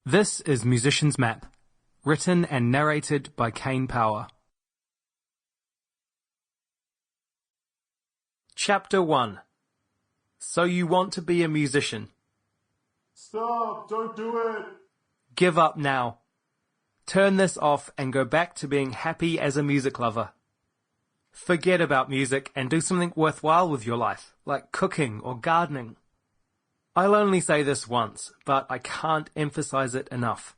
This is Musician's Map, written and narrated by Kane. Chapter 1. So you want to be a musician? Stop! Don't do it! Give up now. Turn this off and go back to being happy as a music lover. Forget about music and do something worthwhile with your life, like cooking or gardening. I'll only say this once, but I can't emphasize it enough.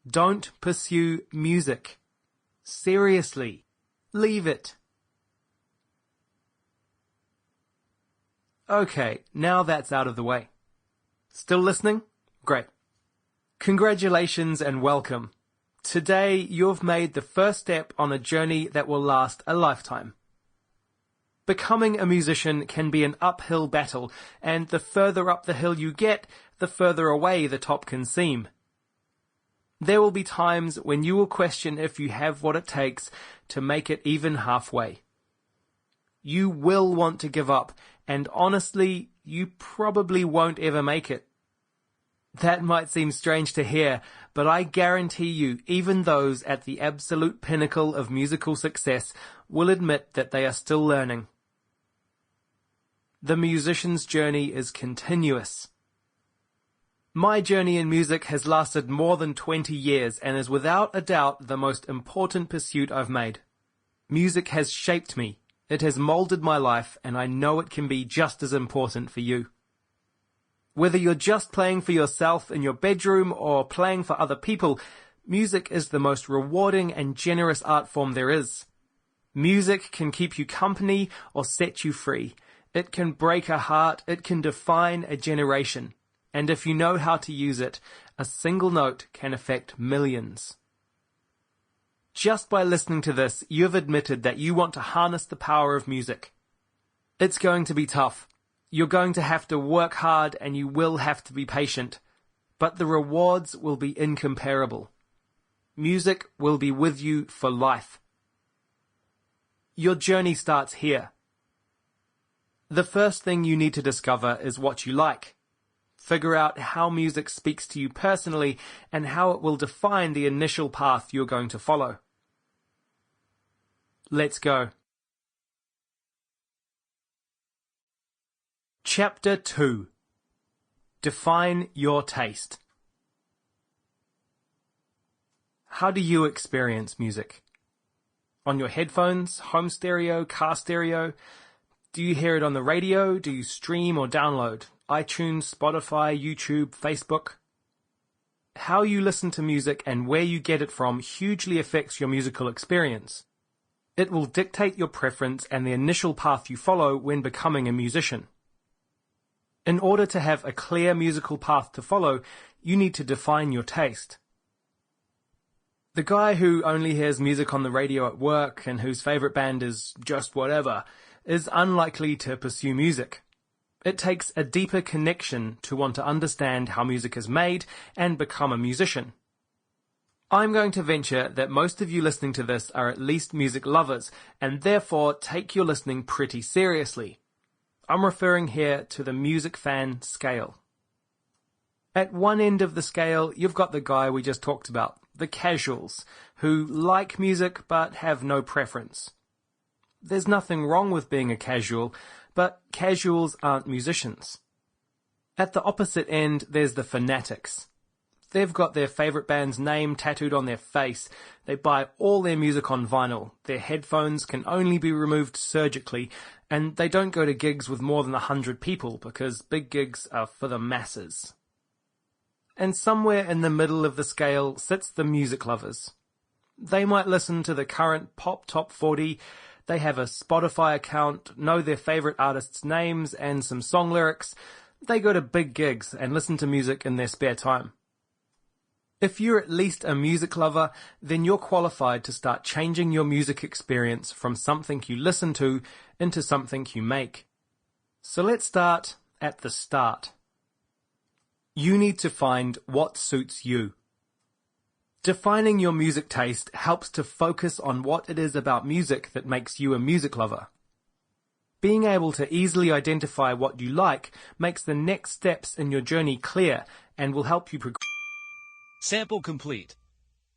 Don't pursue music. Seriously. Leave it. Okay, now that's out of the way. Still listening? Great. Congratulations and welcome. Today you've made the first step on a journey that will last a lifetime. Becoming a musician can be an uphill battle, and the further up the hill you get, the further away the top can seem. There will be times when you will question if you have what it takes to make it even halfway. You will want to give up, and honestly, you probably won't ever make it. That might seem strange to hear, but I guarantee you, even those at the absolute pinnacle of musical success will admit that they are still learning. The musician's journey is continuous. My journey in music has lasted more than 20 years and is without a doubt the most important pursuit I've made. Music has shaped me, it has molded my life, and I know it can be just as important for you. Whether you're just playing for yourself in your bedroom or playing for other people, music is the most rewarding and generous art form there is. Music can keep you company or set you free. It can break a heart, it can define a generation. And if you know how to use it, a single note can affect millions. Just by listening to this, you've admitted that you want to harness the power of music. It's going to be tough. You're going to have to work hard and you will have to be patient. But the rewards will be incomparable. Music will be with you for life. Your journey starts here. The first thing you need to discover is what you like. Figure out how music speaks to you personally and how it will define the initial path you're going to follow. Let's go. Chapter 2. Define your taste. How do you experience music? On your headphones, home stereo, car stereo? Do you hear it on the radio? Do you stream or download? iTunes, Spotify, YouTube, Facebook? How you listen to music and where you get it from hugely affects your musical experience. It will dictate your preference and the initial path you follow when becoming a musician. In order to have a clear musical path to follow, you need to define your taste. The guy who only hears music on the radio at work and whose favorite band is just whatever is unlikely to pursue music. It takes a deeper connection to want to understand how music is made and become a musician. I'm going to venture that most of you listening to this are at least music lovers and therefore take your listening pretty seriously. I'm referring here to the music fan scale. At one end of the scale, you've got the guy we just talked about, the casuals, who like music but have no preference. There's nothing wrong with being a casual, but casuals aren't musicians. At the opposite end, there's the fanatics. They've got their favorite band's name tattooed on their face. They buy all their music on vinyl. Their headphones can only be removed surgically, and they don't go to gigs with more than 100 people because big gigs are for the masses. And somewhere in the middle of the scale sits the music lovers. They might listen to the current pop top 40. They have a Spotify account, know their favorite artists' names and some song lyrics. They go to big gigs and listen to music in their spare time. If you're at least a music lover, then you're qualified to start changing your music experience from something you listen to into something you make. So let's start at the start. You need to find what suits you. Defining your music taste helps to focus on what it is about music that makes you a music lover. Being able to easily identify what you like makes the next steps in your journey clear and will help you progress. Sample complete.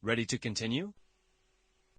Ready to continue?